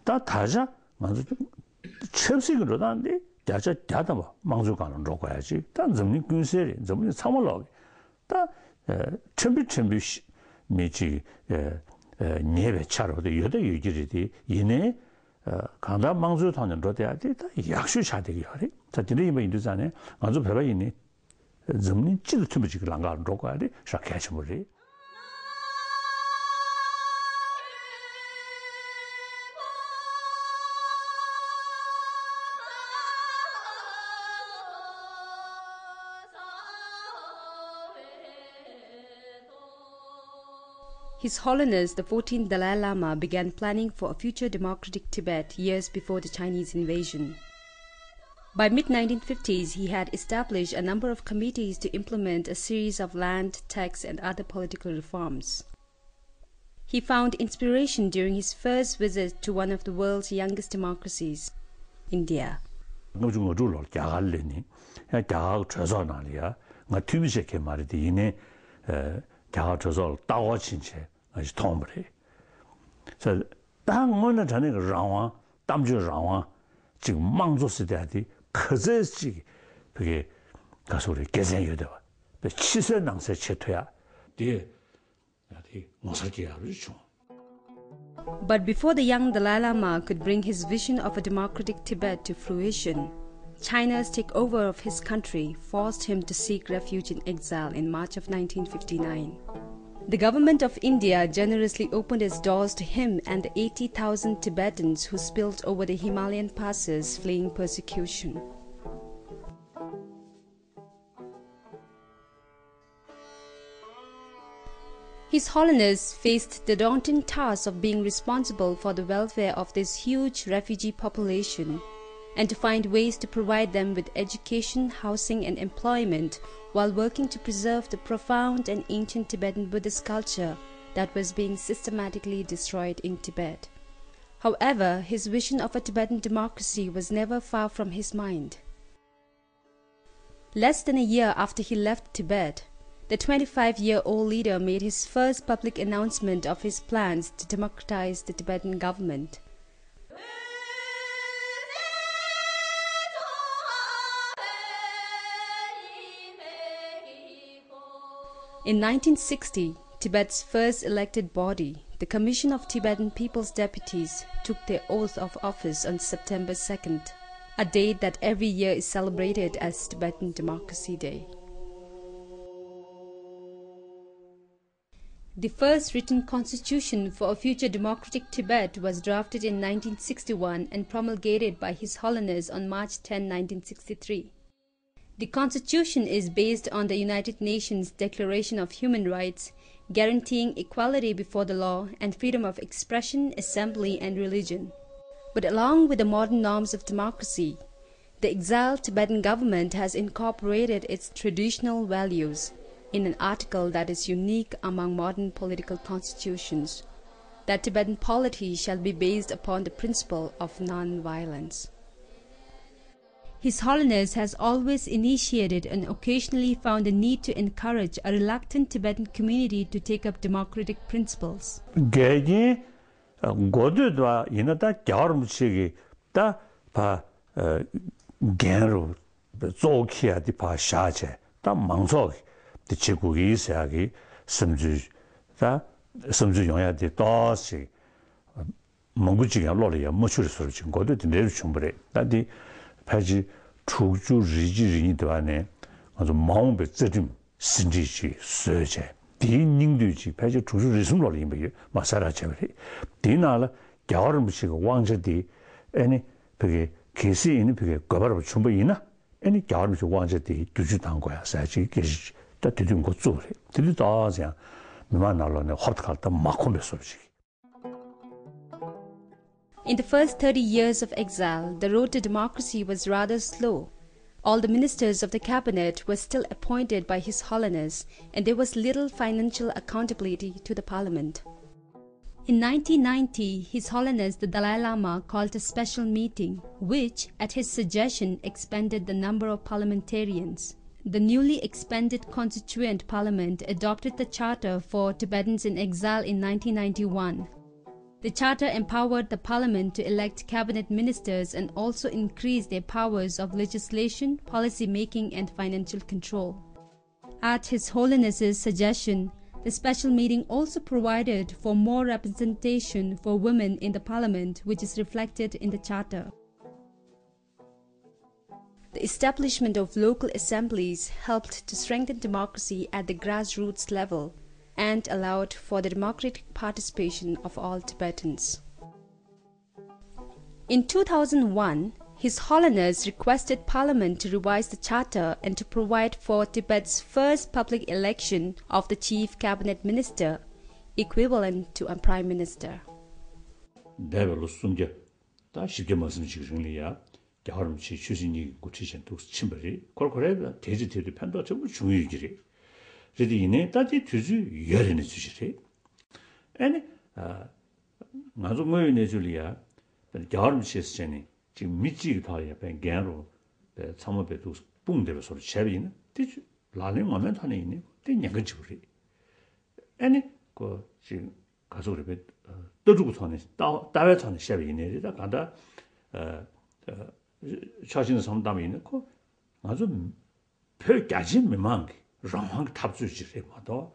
다 다자 먼저 첩식으로 다는데 야자 야다 뭐 망조 가는 로 가야지. 단 점니 군세리 점니 참을로. 다 첨비 미지 네베 차로도 여도 유지리디 이내 강다 망조 타는 로 돼야 돼. 약수 차되기 하리. 자 뒤에 뭐 인도잖아요. 아주 배가 있니. 점니 찌도 첨비지 랑가는 로 가야 돼. 샤케치 몰리. His Holiness the 14th Dalai Lama began planning for a future democratic Tibet years before the Chinese invasion. By mid-1950s, he had established a number of committees to implement a series of land, tax, and other political reforms. He found inspiration during his first visit to one of the world's youngest democracies, India. 아주 통불해. 저 당원의 전에 그 라와 담주 라와 지금 망조스 대하디 커제지 그게 가서 우리 개선해야 돼. 치세 낭세 채토야. 뒤에 야디 모사기야 그렇죠. But before the young Dalai Lama could bring his vision of a democratic Tibet to fruition, China's takeover of his country forced him to seek refuge in exile in March of 1959. The government of India generously opened its doors to him and the 80,000 Tibetans who spilled over the Himalayan passes fleeing persecution. His Holiness faced the daunting task of being responsible for the welfare of this huge refugee population and to find ways to provide them with education, housing, and employment while working to preserve the profound and ancient Tibetan Buddhist culture that was being systematically destroyed in Tibet. However, his vision of a Tibetan democracy was never far from his mind. Less than a year after he left Tibet, the 25-year-old leader made his first public announcement of his plans to democratize the Tibetan government. In 1960, Tibet's first elected body, the Commission of Tibetan People's Deputies, took their oath of office on September 2nd, a date that every year is celebrated as Tibetan Democracy Day. The first written constitution for a future democratic Tibet was drafted in 1961 and promulgated by His Holiness on March 10, 1963. The Constitution is based on the United Nations Declaration of Human Rights, guaranteeing equality before the law and freedom of expression, assembly, and religion. But along with the modern norms of democracy, the exiled Tibetan government has incorporated its traditional values in an article that is unique among modern political constitutions, that Tibetan polity shall be based upon the principle of non-violence. His Holiness has always initiated and occasionally found the need to encourage a reluctant Tibetan community to take up democratic principles. 개기 고도도 이나다 겨울무치기 다바 겐로 조키야디 파샤체 다 망조 지구기 있어야기 섬주 용야디 도시 몽구지가 로리야 무추를 소리 준 것도 내려 충분해. 다디 파지 추주 리지리니 도안에 아주 마음에 쩌림 신지지 sö제 디닝도지 파지 추주 리스물로 이미 마사라체리 디나라 겨울무시가 왕저디 아니 그게 계시인이 그게 거바로 충분이나 아니 겨울무시 왕저디 두주 단 거야. 사실 계시 다 되는 거 쪼래 들이다 그냥 미만나로네 허트갈다 막콘베 소리지. In the first 30 years of exile, the road to democracy was rather slow. All the ministers of the cabinet were still appointed by His Holiness, and there was little financial accountability to the parliament. In 1990, His Holiness the Dalai Lama called a special meeting, which, at his suggestion, expanded the number of parliamentarians. The newly expanded Constituent Parliament adopted the Charter for Tibetans in Exile in 1991. The charter empowered the parliament to elect cabinet ministers and also increased their powers of legislation, policy making and financial control. At His Holiness's suggestion, the special meeting also provided for more representation for women in the parliament, which is reflected in the charter. The establishment of local assemblies helped to strengthen democracy at the grassroots level and allowed for the democratic participation of all Tibetans. In 2001, His Holiness requested Parliament to revise the charter and to provide for Tibet's first public election of the chief cabinet minister, equivalent to a prime minister. 겨울음치 주신이 고치신도 침벌이 콜콜에 대지대도 편도 전부 중요기리. 그래도 이내 따지 주주 열ene 주시리. 아니 나도 뭐 내줄이야. 겨울음치 했으니 지금 미지 더야 뱅게로 참모배도 뿡대로 소리 쉐비는 뒤주 라는 момент 하네 있네. 되냐가 주리. 아니 그 지금 가서 그래 떠주고 전에 따외 전에 쉐비네다 간다 자신의 상담이 있고 아주 별 가진 미망 라왕 탑주지래 뭐도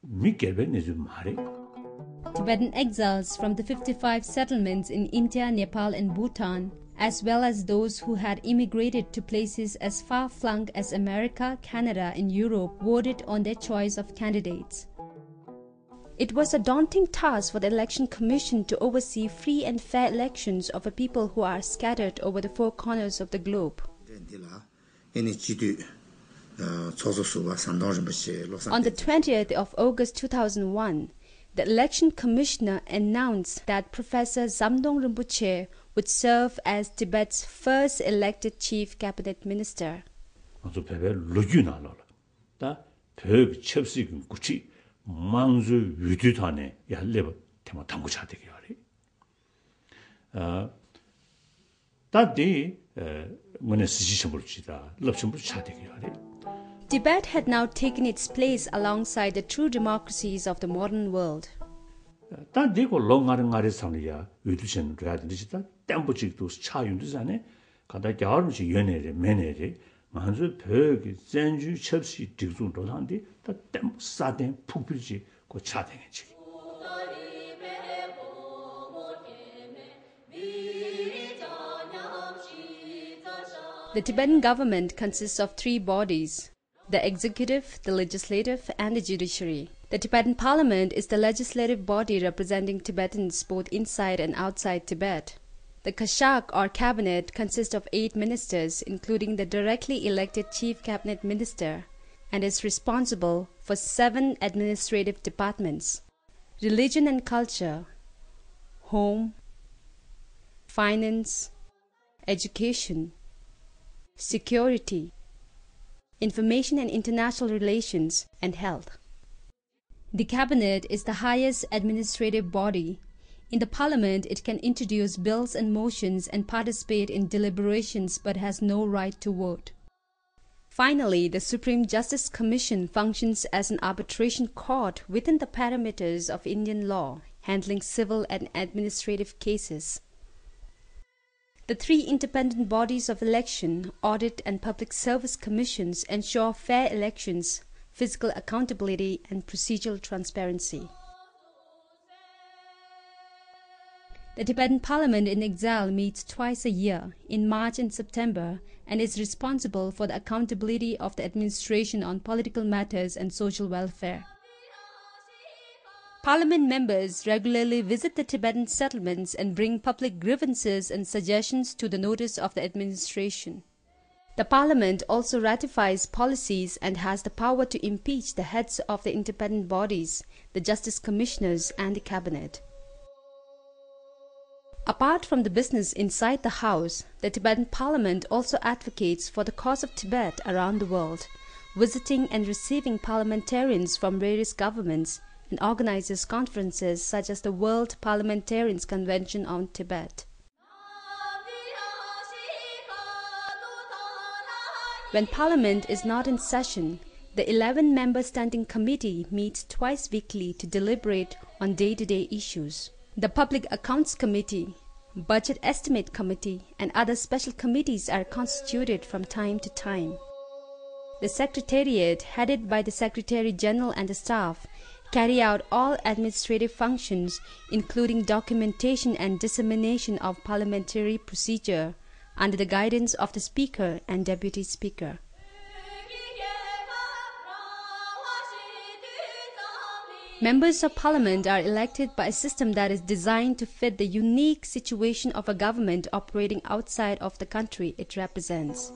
미개변이 좀 말이 Tibetan exiles from the 55 settlements in India, Nepal and Bhutan, as well as those who had immigrated to places as far-flung as America, Canada and Europe, voted on their choice of candidates. It was a daunting task for the Election Commission to oversee free and fair elections of a people who are scattered over the four corners of the globe. On the 20th of August 2001, the Election Commissioner announced that Professor Zamdong Rinpoche would serve as Tibet's first elected chief cabinet minister. 망주 위두탄에 야레버 테마 당구차 되게 하리. 다디 뭐네 시시심을 지다. 럽심을 차 되게 하리. Tibet had now taken its place alongside the true democracies of the modern world. 다디고 롱아르가리 상이야 위두신 라디지다. 템포직도 차윤도잖아. 가다 겨울지 연애래 매내래. 만주 벽이 전주 첩시 dig중도 한데 다 사된 푹필지 고 차대겠지. The Tibetan government consists of three bodies: the executive, the legislative, and the judiciary. The Tibetan Parliament is the legislative body representing Tibetans both inside and outside Tibet. The Kashak or cabinet consists of 8 ministers, including the directly elected chief cabinet minister, and is responsible for 7 administrative departments: religion and culture, home, finance, education, security, information and international relations, and health. The cabinet is the highest administrative body. In the parliament, it can introduce bills and motions and participate in deliberations but has no right to vote. Finally, the Supreme Justice Commission functions as an arbitration court within the parameters of Indian law, handling civil and administrative cases. The 3 independent bodies of election, audit and public service commissions ensure fair elections, physical accountability and procedural transparency. The Tibetan Parliament in Exile meets twice a year, in March and September, and is responsible for the accountability of the administration on political matters and social welfare. Parliament members regularly visit the Tibetan settlements and bring public grievances and suggestions to the notice of the administration. The Parliament also ratifies policies and has the power to impeach the heads of the independent bodies, the Justice Commissioners and the Cabinet. Apart from the business inside the House, the Tibetan Parliament also advocates for the cause of Tibet around the world, visiting and receiving parliamentarians from various governments, and organizes conferences such as the World Parliamentarians Convention on Tibet. When Parliament is not in session, The 11-member standing committee meets twice weekly to deliberate on day-to-day issues. The Public Accounts Committee, Budget Estimate Committee, and other special committees are constituted from time to time. The Secretariat, headed by the Secretary-General and the staff, carry out all administrative functions, including documentation and dissemination of parliamentary procedure, under the guidance of the Speaker and Deputy Speaker. Members of Parliament are elected by a system that is designed to fit the unique situation of a government operating outside of the country it represents.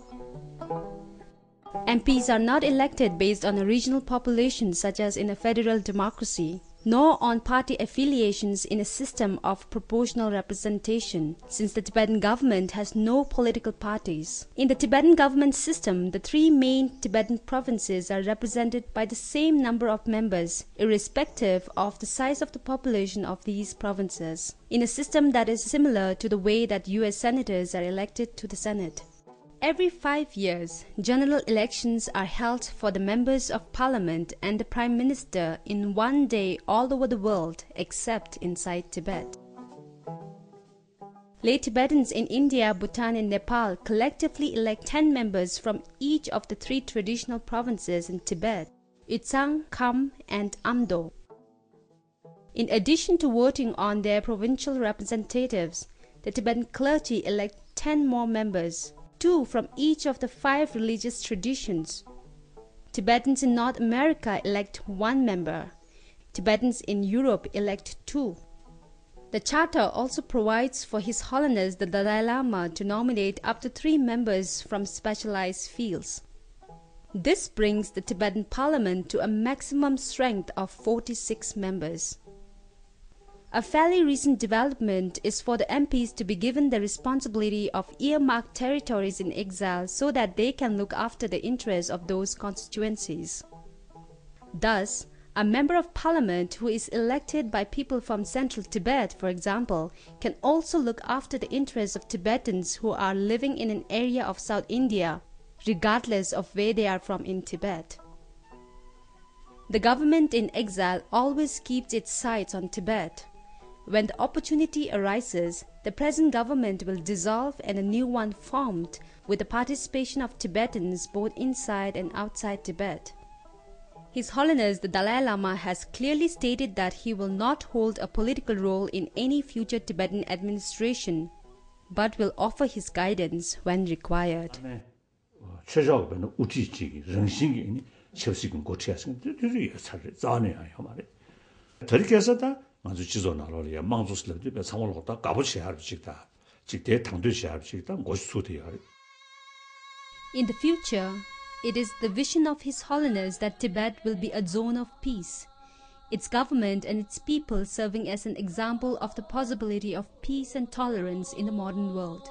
MPs are not elected based on a regional population such as in a federal democracy, nor on party affiliations in a system of proportional representation, since the Tibetan government has no political parties. In the Tibetan government system, the three main Tibetan provinces are represented by the same number of members, irrespective of the size of the population of these provinces, in a system that is similar to the way that US senators are elected to the Senate. Every 5 years, general elections are held for the members of parliament and the prime minister in one day all over the world except inside Tibet. Lay Tibetans in India, Bhutan and Nepal collectively elect 10 members from each of the 3 traditional provinces in Tibet, Itzang, Kham and Amdo. In addition to voting on their provincial representatives, the Tibetan clergy elect 10 more members, 2 from each of the 5 religious traditions. Tibetans in North America elect 1 member. Tibetans in Europe elect 2. The Charter also provides for His Holiness the Dalai Lama to nominate up to 3 members from specialized fields. This brings the Tibetan Parliament to a maximum strength of 46 members. A fairly recent development is for the MPs to be given the responsibility of earmarked territories in exile so that they can look after the interests of those constituencies. Thus, a member of parliament who is elected by people from central Tibet, for example, can also look after the interests of Tibetans who are living in an area of South India, regardless of where they are from in Tibet. The government in exile always keeps its sights on Tibet. When the opportunity arises, the present government will dissolve and a new one formed with the participation of Tibetans both inside and outside Tibet. His Holiness the Dalai Lama has clearly stated that he will not hold a political role in any future Tibetan administration, but will offer his guidance when required. In the future, it is the vision of His Holiness that Tibet will be a zone of peace, its government and its people serving as an example of the possibility of peace and tolerance in the modern world.